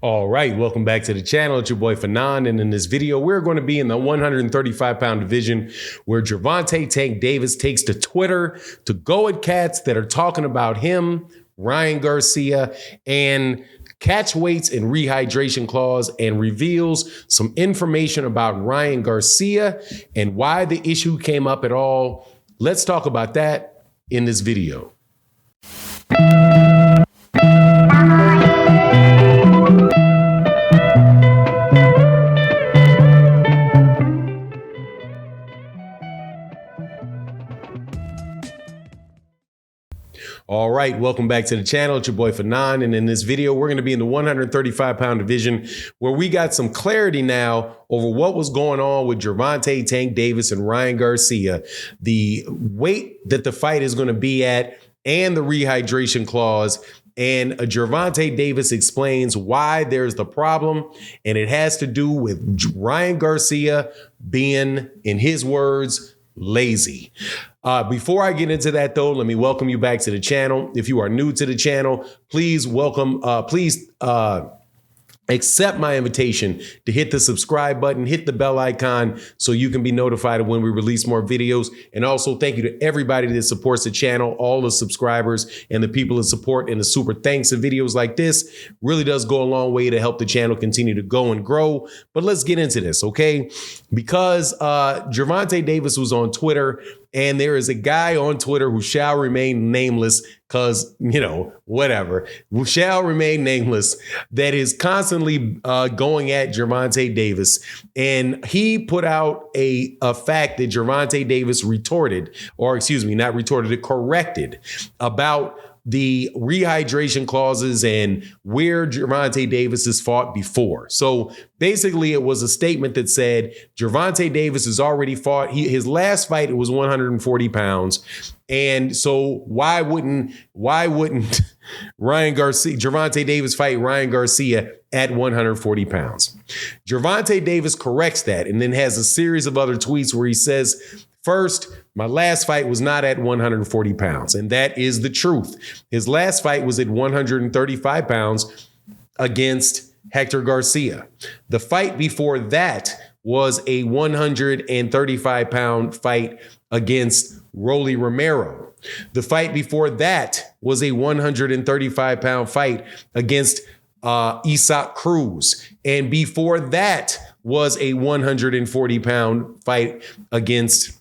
All right, welcome back to the channel. It's your boy Fanon, and in this video, we're going to be in the 135-pound division where Gervonta Tank Davis takes to Twitter to go at cats that are talking about him, Ryan Garcia, and catchweights and rehydration clause, and reveals some information about Ryan Garcia and why the issue came up at all. Let's talk about that in this video. All right, welcome back to the channel. It's your boy Fanon, and in this video, we're going to be in the 135-pound division where we got some clarity now over what was going on with Gervonta Tank Davis and Ryan Garcia, the weight that the fight is going to be at, and the rehydration clause. And Gervonta Davis explains why there's the problem, and it has to do with Ryan Garcia being, in his words, lazy. Before I get into that, though, let me welcome you back to the channel. If you are new to the channel, please accept my invitation to hit the subscribe button, hit the bell icon so you can be notified of when we release more videos. And also thank you to everybody that supports the channel, all the subscribers and the people that support, and the super thanks of videos like this really does go a long way to help the channel continue to go and grow. But let's get into this, okay? Because Gervonta Davis was on Twitter, and there is a guy on Twitter who shall remain nameless because, you know, whatever, who shall remain nameless, that is constantly going at Gervonta Davis. And he put out a fact that Gervonta Davis retorted, or excuse me, not retorted, it corrected about the rehydration clauses and where Gervonta Davis has fought before. So basically, it was a statement that said Gervonta Davis has already fought. His last fight, it was 140 pounds. And so why wouldn't Gervonta Davis fight Ryan Garcia at 140 pounds? Gervonta Davis corrects that and then has a series of other tweets where he says, first, my last fight was not at 140 pounds, and that is the truth. His last fight was at 135 pounds against Hector Garcia. The fight before that was a 135-pound fight against Rolly Romero. The fight before that was a 135-pound fight against Isaac Cruz. And before that was a 140-pound fight against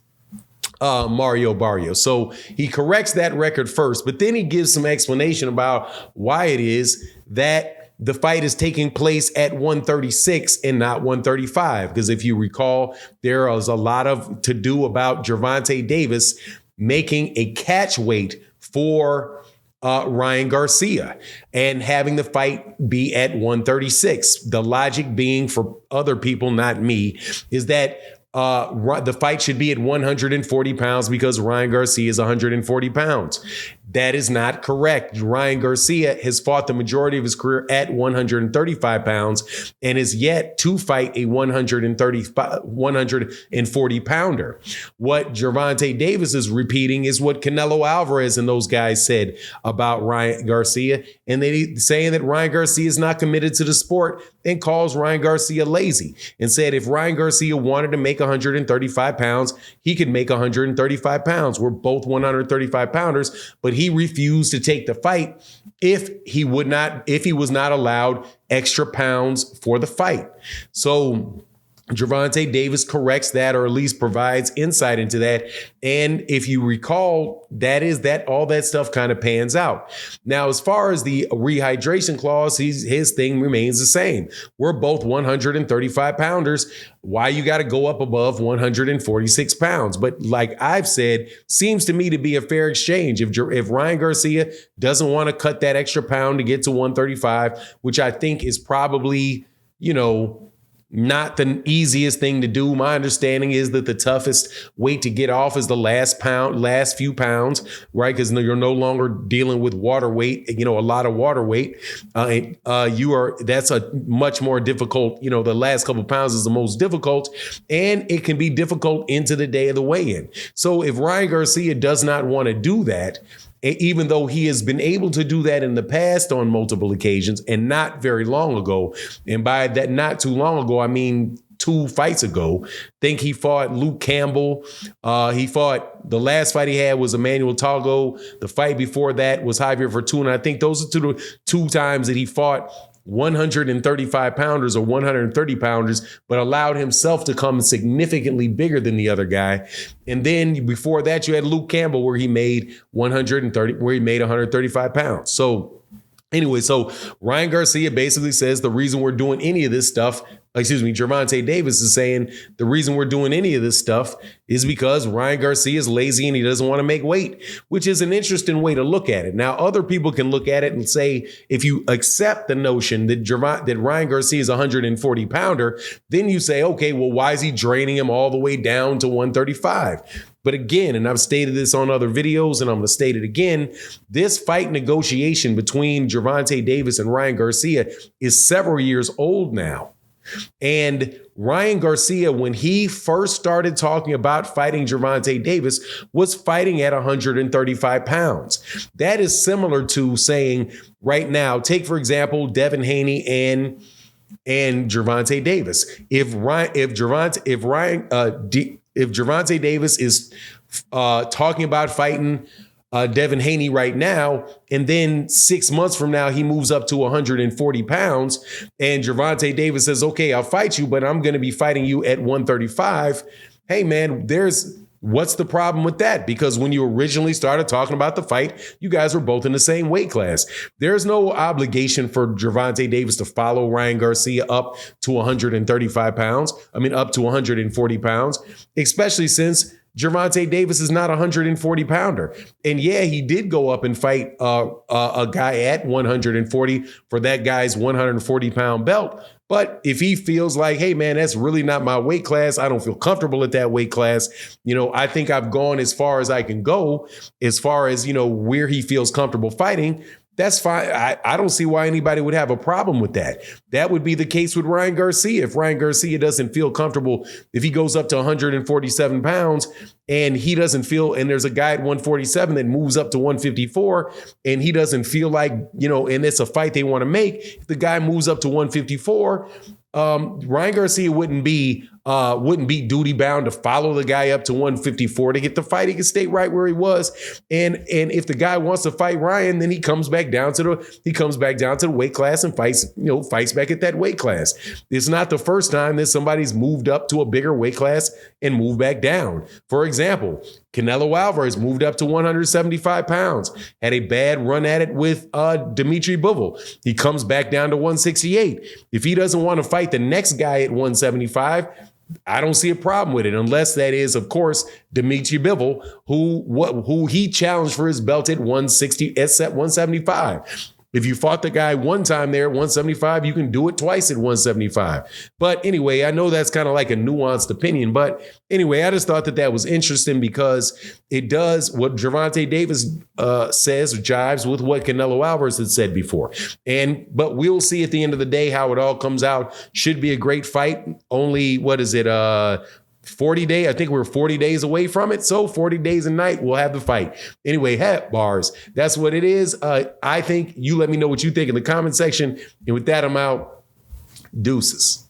Mario Barrios. So he corrects that record first, but then he gives some explanation about why it is that the fight is taking place at 136 and not 135. Because if you recall, there was a lot of to-do about Gervonta Davis making a catch weight for Ryan Garcia and having the fight be at 136. The logic being, for other people, not me, is that the fight should be at 140 pounds because Ryan Garcia is 140 pounds. That is not correct. Ryan Garcia has fought the majority of his career at 135 pounds and is yet to fight a 140 pounder. What Gervonta Davis is repeating is what Canelo Alvarez and those guys said about Ryan Garcia, and they saying that Ryan Garcia is not committed to the sport and calls Ryan Garcia lazy, and said if Ryan Garcia wanted to make 135 pounds, he could make 135 pounds. We're both 135 pounders, but he refused to take the fight if he was not allowed extra pounds for the fight. So Gervonta Davis corrects that, or at least provides insight into that. And if you recall, all that stuff kind of pans out. Now, as far as the rehydration clause, his thing remains the same. We're both 135 pounders. Why you got to go up above 146 pounds? But like I've said, seems to me to be a fair exchange. If Ryan Garcia doesn't want to cut that extra pound to get to 135, which I think is probably, you know, not the easiest thing to do. My understanding is that the toughest weight to get off is the last few pounds, right? Because you're no longer dealing with water weight, a lot of water weight. That's a much more difficult, the last couple of pounds is the most difficult, and it can be difficult into the day of the weigh-in. So if Ryan Garcia does not want to do that, even though he has been able to do that in the past on multiple occasions and not very long ago. And by that not too long ago, I mean 2 fights ago. I think he fought Luke Campbell. The last fight he had was Emmanuel Togo. The fight before that was Javier Fortuna. I think those are two times that he fought 135 pounders or 130 pounders, but allowed himself to come significantly bigger than the other guy. And then before that, you had Luke Campbell, where he made 135 pounds. So anyway, so Ryan Garcia basically says the reason we're doing any of this stuff, Gervonta Davis is saying the reason we're doing any of this stuff is because Ryan Garcia is lazy and he doesn't want to make weight, which is an interesting way to look at it. Now, other people can look at it and say, if you accept the notion that Ryan Garcia is a 140 pounder, then you say, okay, well, why is he draining him all the way down to 135? But again, and I've stated this on other videos and I'm going to state it again, this fight negotiation between Gervonta Davis and Ryan Garcia is several years old now. And Ryan Garcia, when he first started talking about fighting Gervonta Davis, was fighting at 135 pounds. That is similar to saying right now, take, for example, Devin Haney and Gervonta Davis. If Gervonta Davis is talking about fighting Devin Haney right now, and then 6 months from now, he moves up to 140 pounds, and Gervonta Davis says, okay, I'll fight you, but I'm going to be fighting you at 135. Hey, man, what's the problem with that? Because when you originally started talking about the fight, you guys were both in the same weight class. There's no obligation for Gervonta Davis to follow Ryan Garcia up to 135 pounds. Up to 140 pounds, especially since Gervonta Davis is not a 140 pounder. And yeah, he did go up and fight a guy at 140 for that guy's 140 pound belt. But if he feels like, hey, man, that's really not my weight class, I don't feel comfortable at that weight class. I think I've gone as far as I can go as far as, where he feels comfortable fighting. That's fine. I don't see why anybody would have a problem with that. That would be the case with Ryan Garcia. If Ryan Garcia doesn't feel comfortable, if he goes up to 147 pounds and he doesn't feel, and there's a guy at 147 that moves up to 154 and he doesn't feel like, and it's a fight they want to make, if the guy moves up to 154, Ryan Garcia wouldn't be duty bound to follow the guy up to 154 to get the fight. He can stay right where he was. And if the guy wants to fight Ryan, then he comes back down to the weight class and fights back at that weight class. It's not the first time that somebody's moved up to a bigger weight class and moved back down. For example, Canelo Alvarez moved up to 175 pounds, had a bad run at it with Dimitri Bivol. He comes back down to 168. If he doesn't want to fight the next guy at 175, I don't see a problem with it, unless that is, of course, Dimitri Bivol, who he challenged for his belt at 175. If you fought the guy one time there at 175, you can do it twice at 175. But anyway, I know that's kind of like a nuanced opinion. But anyway, I just thought that was interesting because it does what Gervonta Davis says jives with what Canelo Alvarez had said before. But we'll see at the end of the day how it all comes out. Should be a great fight. Only, 40 days. I think we're 40 days away from it. So 40 days a night, we'll have the fight. Anyway, bars. That's what it is. I think you let me know what you think in the comment section. And with that, I'm out. Deuces.